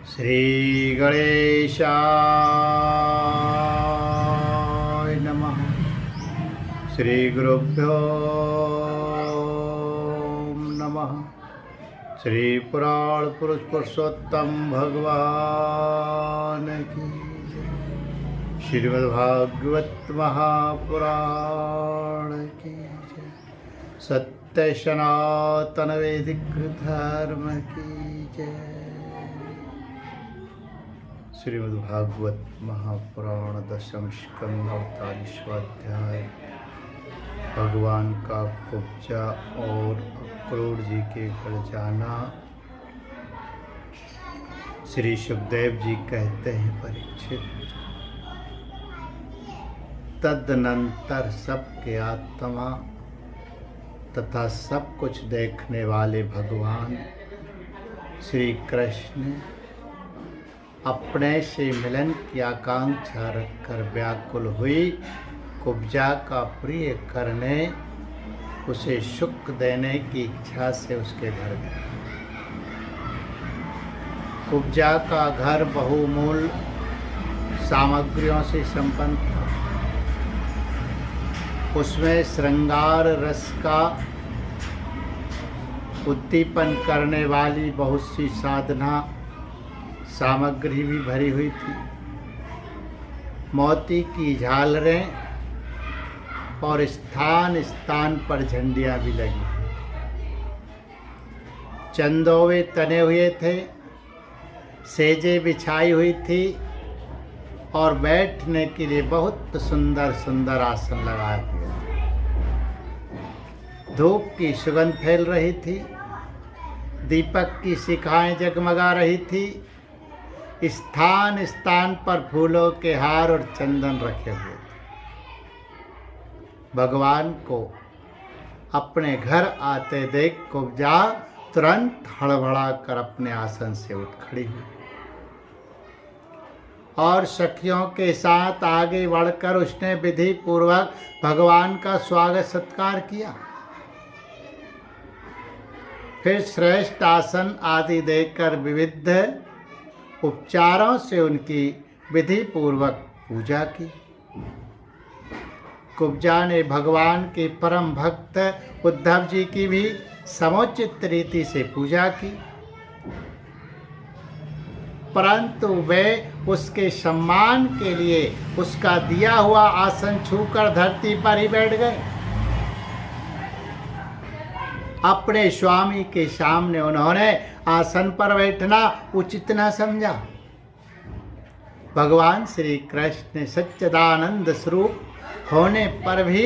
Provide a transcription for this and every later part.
श्री गणेशाय नमः। श्री गुरुभ्यो नमः। श्री पुराण पुरुष पुरुषोत्तम भगवान की जय। श्रीमद्भागवत महापुराण की जय। सत्य सनातन वैदिक धर्म की जय। श्रीमद्भागवत महापुराण दशम स्कंद 48वां अध्याय। भगवान का कुब्जा और अक्रूर जी के घर जाना। श्री सुखदेव जी कहते हैं, परीक्षित, तदनंतर सबके आत्मा तथा सब कुछ देखने वाले भगवान श्री कृष्ण अपने से मिलन की आकांक्षा रखकर व्याकुल हुई कुब्जा का प्रिय करने, उसे सुख देने की इच्छा से उसके घर गया। कुब्जा का घर बहुमूल्य सामग्रियों से संपन्न था। उसमें श्रृंगार रस का उद्दीपन करने वाली बहुत सी साधना सामग्री भी भरी हुई थी। मोती की झालरें और स्थान स्थान पर झंडियां भी लगी। चंदोवे तने हुए थे, सेजे बिछाई हुई थी और बैठने के लिए बहुत सुंदर सुंदर आसन लगाए हुए थे। धूप की सुगंध फैल रही थी, दीपक की शिखाएं जगमगा रही थी। स्थान स्थान पर फूलों के हार और चंदन रखे हुए थे। भगवान को अपने घर आते देख कुब्जा तुरंत हड़बड़ा कर अपने आसन से उठ खड़ी हुई और सखियों के साथ आगे बढ़कर उसने विधि पूर्वक भगवान का स्वागत सत्कार किया। फिर श्रेष्ठ आसन आदि देकर विविध उपचारों से उनकी विधि पूर्वक पूजा की। कुब्जा ने भगवान के परम भक्त उद्धव जी की भी समुचित रीति से पूजा की, परंतु वे उसके सम्मान के लिए उसका दिया हुआ आसन छूकर धरती पर ही बैठ गए। अपने स्वामी के सामने उन्होंने आसन पर बैठना उचित न समझा। भगवान श्री कृष्ण सच्चिदानंद स्वरूप होने पर भी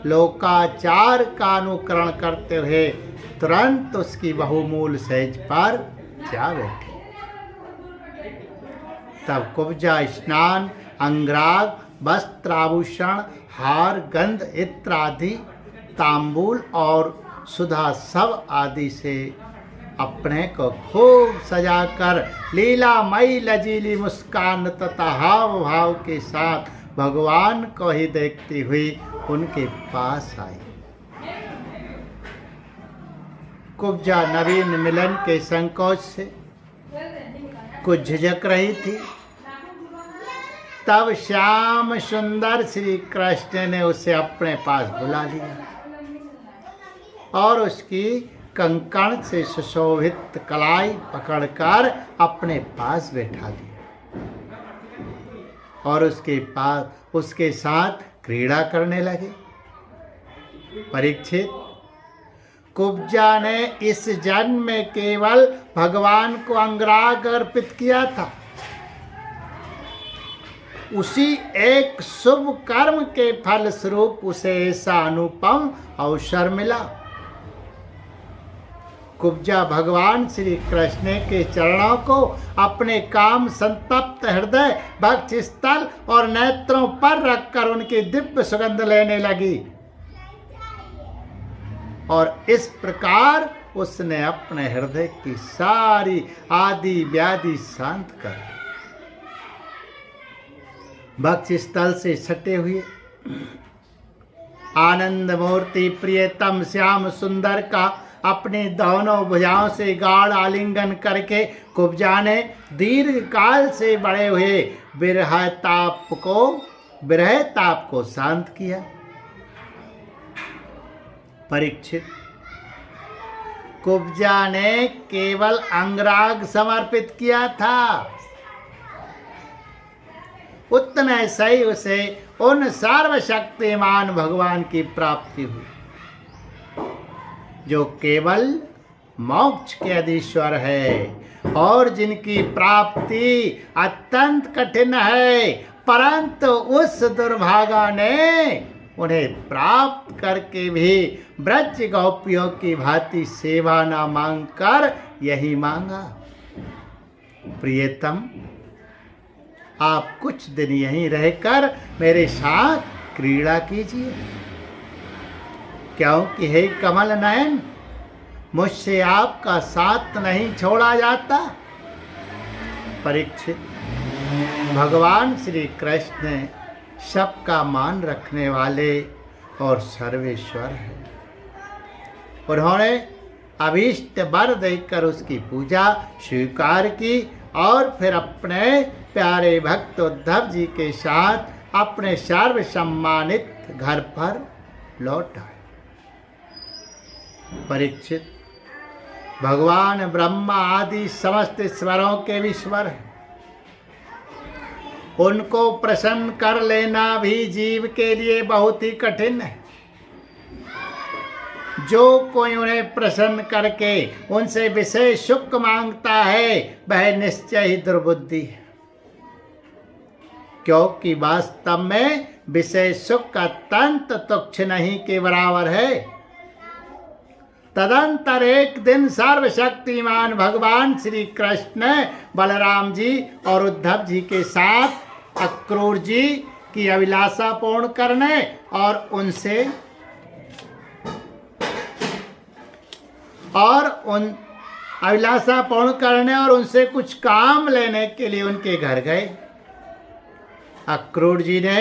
लोकाचार का अनुकरण करते हुए तुरंत उसकी बहुमूल्य सेज पर जा बैठे। तब कुब्जा स्नान, अंगराग, वस्त्र, आभूषण, हार, गंध इत्यादि, तांबूल और सुधा सब आदि से अपने को खूब सजाकर लीलामयी लजीली मुस्कान तथा हाव भाव के साथ भगवान को ही देखती हुई उनके पास आई। कुब्जा नवीन मिलन के संकोच से कुछ झिझक रही थी। तब श्याम सुंदर श्री कृष्ण ने उसे अपने पास बुला लिया और उसकी कंकण से सुशोभित कलाई पकड़कर अपने पास बैठा लिया और उसके साथ क्रीड़ा करने लगे। परीक्षित, कुब्जा ने इस जन्म में केवल भगवान को अंगराग अर्पित किया था। उसी एक शुभ कर्म के फल स्वरूप उसे ऐसा अनुपम अवसर मिला। कुब्जा भगवान श्री कृष्ण के चरणों को अपने काम संतप्त हृदय, भक्त स्थल और नेत्रों पर रखकर उनकी दिव्य सुगंध लेने लगी और इस प्रकार उसने अपने हृदय की सारी आदि व्याधि शांत कर दी। भक्त स्थल से सटे हुए आनंद मूर्ति प्रियतम श्याम सुंदर का अपने दोनों भुजाओं से गाढ़ आलिंगन करके कुब्जा ने दीर्घ काल से बढ़े हुए विरह ताप को शांत किया। परीक्षित, कुब्जा ने केवल अंगराग समर्पित किया था, उतने सही उसे उन सर्वशक्तिमान भगवान की प्राप्ति हुई जो केवल मोक्ष के अधीश्वर है और जिनकी प्राप्ति अत्यंत कठिन है, परंतु उस दुर्भागा ने उन्हें प्राप्त करके भी ब्रज गोपियों की भांति सेवा न मांगकर यही मांगा। प्रियतम, आप कुछ दिन यहीं रहकर मेरे साथ क्रीड़ा कीजिए, क्योंकि हे कमल नयन, मुझसे आपका साथ नहीं छोड़ा जाता। परीक्षित, भगवान श्री कृष्ण सबका मान रखने वाले और सर्वेश्वर है। उन्होंने अभीष्ट वर देकर उसकी पूजा स्वीकार की और फिर अपने प्यारे भक्त उद्धव जी के साथ अपने सर्व सम्मानित घर पर लौट आए। परीक्षित, भगवान ब्रह्मा आदि समस्त ईश्वरों के ईश्वर हैं। उनको प्रसन्न कर लेना भी जीव के लिए बहुत ही कठिन है। जो कोई उन्हें प्रसन्न करके उनसे विशेष सुख मांगता है वह निश्चय ही दुर्बुद्धि है, क्योंकि वास्तव में विशेष सुख अत्यंत तुच्छ नहीं के बराबर है। तदंतर एक दिन सर्वशक्तिमान भगवान श्री कृष्ण बलराम जी और उद्धव जी के साथ अक्रूर जी की अभिलाषा पूर्ण करने और उनसे कुछ काम लेने के लिए उनके घर गए। अक्रूर जी ने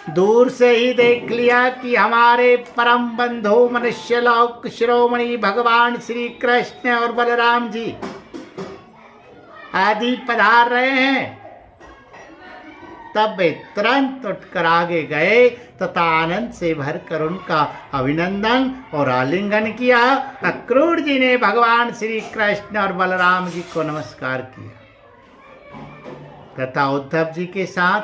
दूर से ही देख लिया कि हमारे परम बंधु मनुष्यलोक शिरोमणि भगवान श्री कृष्ण और बलराम जी आदि पधार रहे हैं। तब वे तुरंत उठकर आगे गए तथा आनंद से भरकर उनका अभिनंदन और आलिंगन किया। अक्रूर जी ने भगवान श्री कृष्ण और बलराम जी को नमस्कार किया तथा उद्धव जी के साथ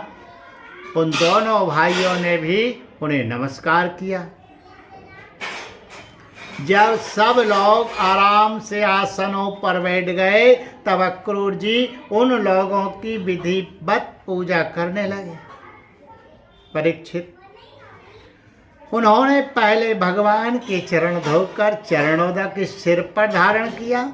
उन दोनों भाइयों ने भी उन्हें नमस्कार किया। जब सब लोग आराम से आसनों पर बैठ गए तब अक्रूर जी उन लोगों की विधिवत पूजा करने लगे। परीक्षित, उन्होंने पहले भगवान के चरण धोकर चरणोदक सिर पर धारण किया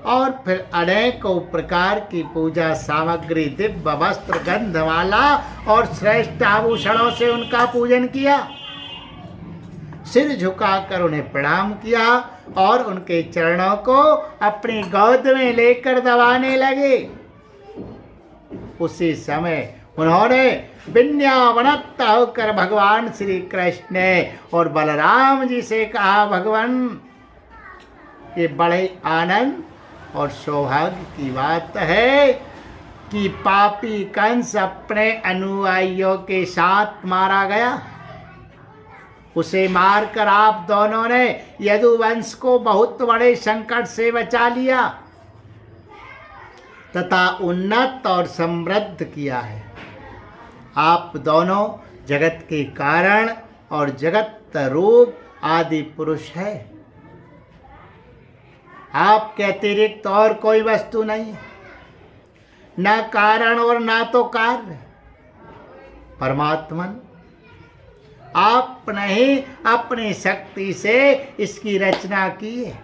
और फिर अनेकों प्रकार की पूजा सामग्री, दिव्य वस्त्र, गंधमाला और श्रेष्ठ आभूषणों से उनका पूजन किया। सिर झुकाकर उन्हें प्रणाम किया और उनके चरणों को अपनी गोद में लेकर दबाने लगे। उसी समय उन्होंने विनम्र होकर भगवान श्री कृष्ण और बलराम जी से कहा, भगवान, ये बड़े आनंद और सौभाग्य की बात है कि पापी कंस अपने अनुयायियों के साथ मारा गया। उसे मारकर आप दोनों ने यदुवंश को बहुत बड़े संकट से बचा लिया तथा उन्नत और समृद्ध किया है। आप दोनों जगत के कारण और जगत रूप आदि पुरुष है। आपके अतिरिक्त और कोई वस्तु नहीं है, न कारण और न तो कार्य। परमात्मन, आपने ही अपनी शक्ति से इसकी रचना की है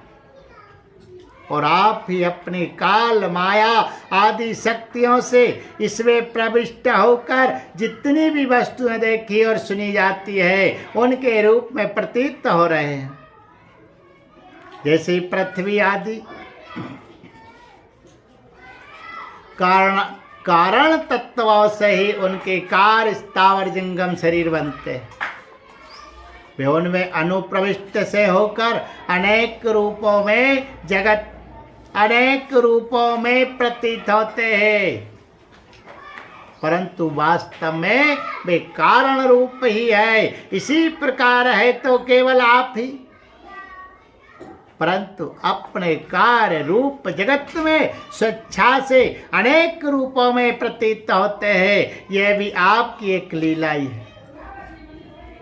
और आप ही अपनी काल, माया आदि शक्तियों से इसमें प्रविष्ट होकर जितनी भी वस्तुएं देखी और सुनी जाती है उनके रूप में प्रतीत हो रहे हैं। जैसे पृथ्वी आदि कारण तत्वों से ही उनके कार्य स्थावर जंगम शरीर बनते हैं। वे उनमें अनुप्रविष्ट से होकर अनेक रूपों में प्रतीत होते हैं, परंतु वास्तव में वे कारण रूप ही है। इसी प्रकार है तो केवल आप ही, परंतु अपने कार्य रूप जगत में स्वेच्छा से अनेक रूपों में प्रतीत होते हैं। यह भी आपकी एक लीला ही है।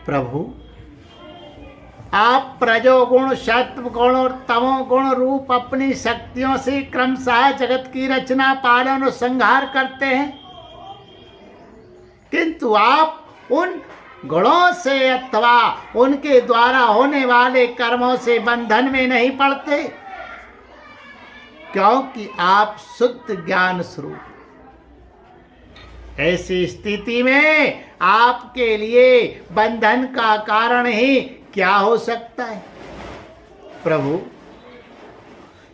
प्रभु, आप रजोगुण, सत्वगुण और तमोगुण रूप अपनी शक्तियों से क्रमशः जगत की रचना, पालन और संहार करते हैं, किंतु आप उन गुणों से अथवा उनके द्वारा होने वाले कर्मों से बंधन में नहीं पड़ते, क्योंकि आप शुद्ध ज्ञान स्वरूप। ऐसी स्थिति में आपके लिए बंधन का कारण ही क्या हो सकता है? प्रभु,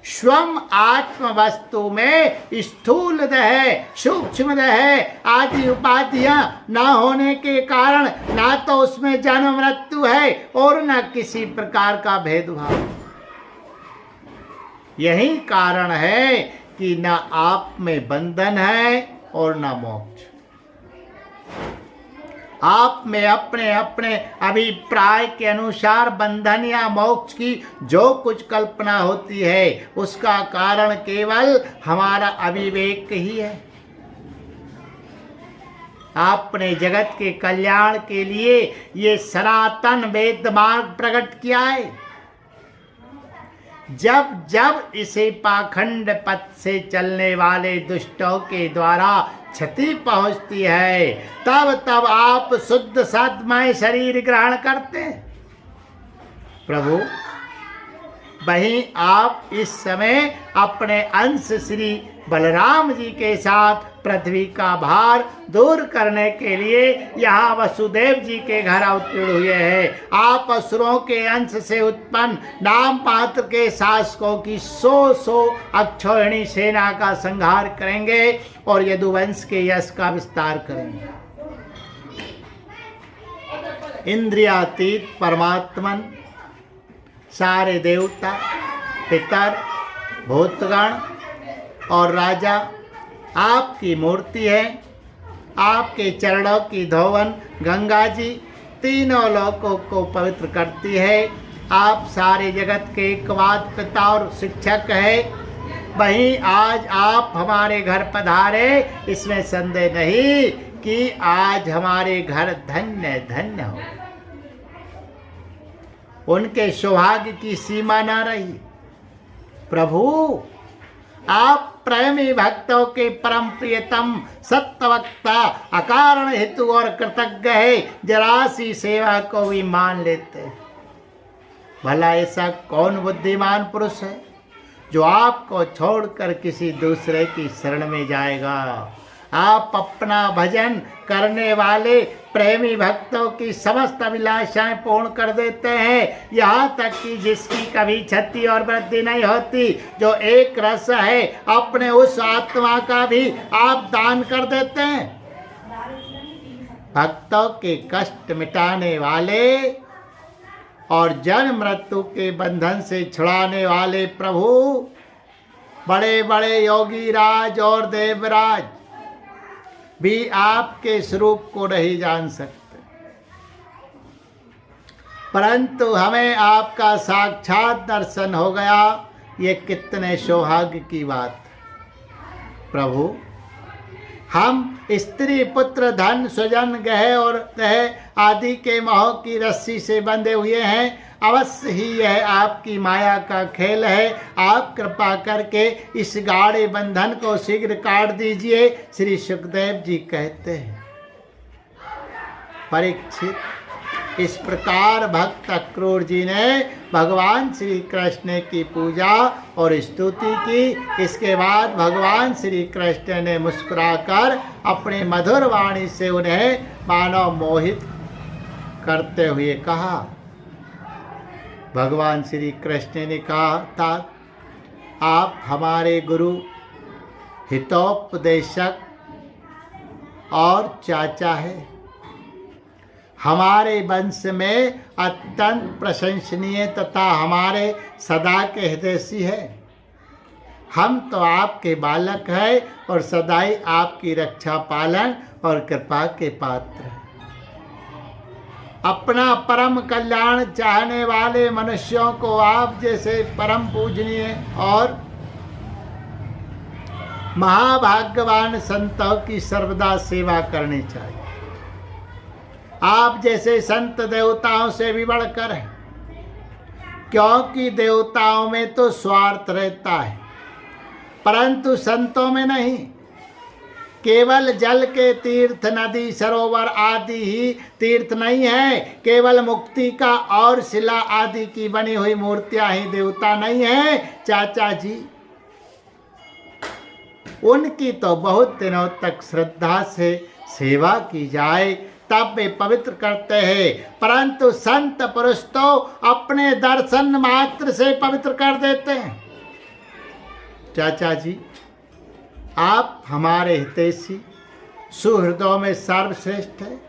स्वम आत्म वस्तु में स्थूल देह, सूक्ष्म देह आदि उपाधियां न होने के कारण ना तो उसमें जन्म मृत्यु है और न किसी प्रकार का भेदभाव। यही कारण है कि न आप में बंधन है और न मोक्ष। आप में अपने अपने अभिप्राय के अनुसार बंधन या मोक्ष की जो कुछ कल्पना होती है, उसका कारण केवल हमारा अविवेक ही है। आपने जगत के कल्याण के लिए ये सनातन वेद मार्ग प्रकट किया है। जब जब इसे पाखंड पथ से चलने वाले दुष्टों के द्वारा क्षति पहुंचती है, तब तब आप शुद्ध सत्मय शरीर ग्रहण करते हैं। प्रभु, वहीं आप इस समय अपने अंश श्री बलराम जी के साथ पृथ्वी का भार दूर करने के लिए यहाँ वसुदेव जी के घर अवतीर्ण हुए हैं। आप असुरों के अंश से उत्पन्न नाम मात्र के शासकों की 100 अक्षौहिणी सेना का संहार करेंगे और यदुवंश के यश का विस्तार करेंगे। इंद्रियातीत परमात्मन, सारे देवता, पितर, भूतगण और राजा आपकी मूर्ति है। आपके चरणों की धोवन गंगा जी तीनों लोकों को पवित्र करती है। आप सारे जगत के एकमात्र पिता और शिक्षक है। वहीं आज आप हमारे घर पधारे, इसमें संदेह नहीं कि आज हमारे घर धन्य धन्य हो। उनके सौभाग्य की सीमा न रही। प्रभु, आप प्रेमी भक्तों के परम प्रियतम सत्यवक्ता, अकारण हेतु और कृतज्ञ है, जरा सी सेवा को भी मान लेते हैं। भला ऐसा कौन बुद्धिमान पुरुष है जो आपको छोड़कर किसी दूसरे की शरण में जाएगा? आप अपना भजन करने वाले प्रेमी भक्तों की समस्त अभिलाषाएं पूर्ण कर देते हैं, यहाँ तक कि जिसकी कभी क्षति और वृद्धि नहीं होती, जो एक रस है, अपने उस आत्मा का भी आप दान कर देते हैं। भक्तों के कष्ट मिटाने वाले और जन्म मृत्यु के बंधन से छुड़ाने वाले प्रभु, बड़े बड़े योगी राज और देवराज भी आपके स्वरूप को नहीं जान सकते, परंतु हमें आपका साक्षात दर्शन हो गया। ये कितने सौभाग्य की बात। प्रभु, हम स्त्री पुत्र धन स्वजन गहे और तह आदि के मोह की रस्सी से बंधे हुए हैं। अवश्य ही यह आपकी माया का खेल है। आप कृपा करके इस गाढ़े बंधन को शीघ्र काट दीजिए। श्री सुखदेव जी कहते हैं, परीक्षित, इस प्रकार भक्त अक्रूर जी ने भगवान श्री कृष्ण की पूजा और स्तुति की। इसके बाद भगवान श्री कृष्ण ने मुस्कुराकर अपने मधुर वाणी से उन्हें मानव मोहित करते हुए कहा। भगवान श्री कृष्ण ने कहा था, आप हमारे गुरु, हितोपदेशक और चाचा है। हमारे वंश में अत्यंत प्रशंसनीय तथा हमारे सदा के हितैषी है। हम तो आपके बालक हैं और सदा ही आपकी रक्षा पालन और कृपा के पात्र हैं। अपना परम कल्याण चाहने वाले मनुष्यों को आप जैसे परम पूजनीय और महाभाग्यवान संतों की सर्वदा सेवा करनी चाहिए। आप जैसे संत देवताओं से भी बढ़कर हैं, क्योंकि देवताओं में तो स्वार्थ रहता है, परंतु संतों में नहीं। केवल जल के तीर्थ, नदी, सरोवर आदि ही तीर्थ नहीं है। केवल मुक्ति का और शिला आदि की बनी हुई मूर्तियां ही देवता नहीं है चाचा जी। उनकी तो बहुत दिनों तक श्रद्धा से सेवा की जाए तब वे पवित्र करते हैं, परंतु संत पुरुष तो अपने दर्शन मात्र से पवित्र कर देते हैं। चाचा जी, आप हमारे हितैषी सुहृदों में सर्वश्रेष्ठ है,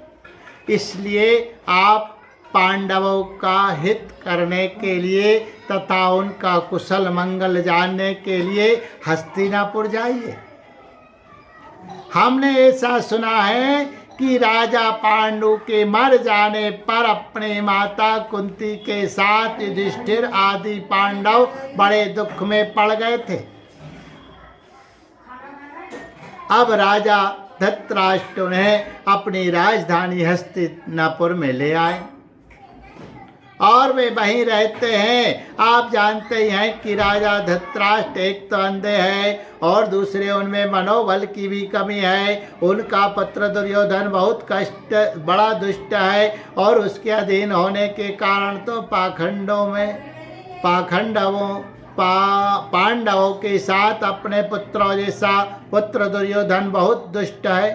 इसलिए आप पांडवों का हित करने के लिए तथा उनका कुशल मंगल जानने के लिए हस्तिनापुर जाइए। हमने ऐसा सुना है कि राजा पांडु के मर जाने पर अपनी माता कुंती के साथ युधिष्ठिर आदि पांडव बड़े दुख में पड़ गए थे। अब राजा धृतराष्ट्र उन्हें अपनी राजधानी हस्तिनापुर में ले आए और वे वहीं रहते हैं। आप जानते ही हैं कि राजा धृतराष्ट्र एक तो अंधे हैं और दूसरे उनमें मनोबल की भी कमी है। उनका पुत्र दुर्योधन बहुत बड़ा दुष्ट है और उसके अधीन होने के कारण तो पांडवों के साथ अपने पुत्रों जैसा पुत्र दुर्योधन बहुत दुष्ट है।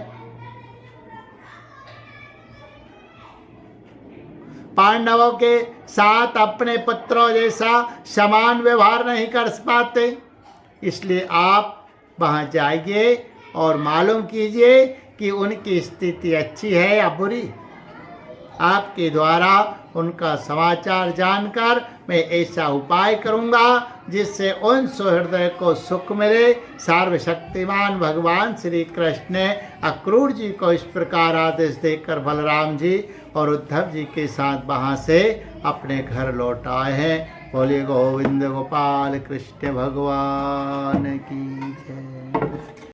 पांडवों के साथ अपने पुत्रों जैसा समान व्यवहार नहीं कर पाते, इसलिए आप वहां जाइए और मालूम कीजिए कि उनकी स्थिति अच्छी है या बुरी। आपके द्वारा उनका समाचार जानकर मैं ऐसा उपाय करूंगा जिससे उन सुहृदय को सुख मिले। सर्वशक्तिमान भगवान श्री कृष्ण ने अक्रूर जी को इस प्रकार आदेश देकर बलराम जी और उद्धव जी के साथ वहाँ से अपने घर लौट आए हैं। बोलिए गोविंद गोपाल कृष्ण भगवान की जय।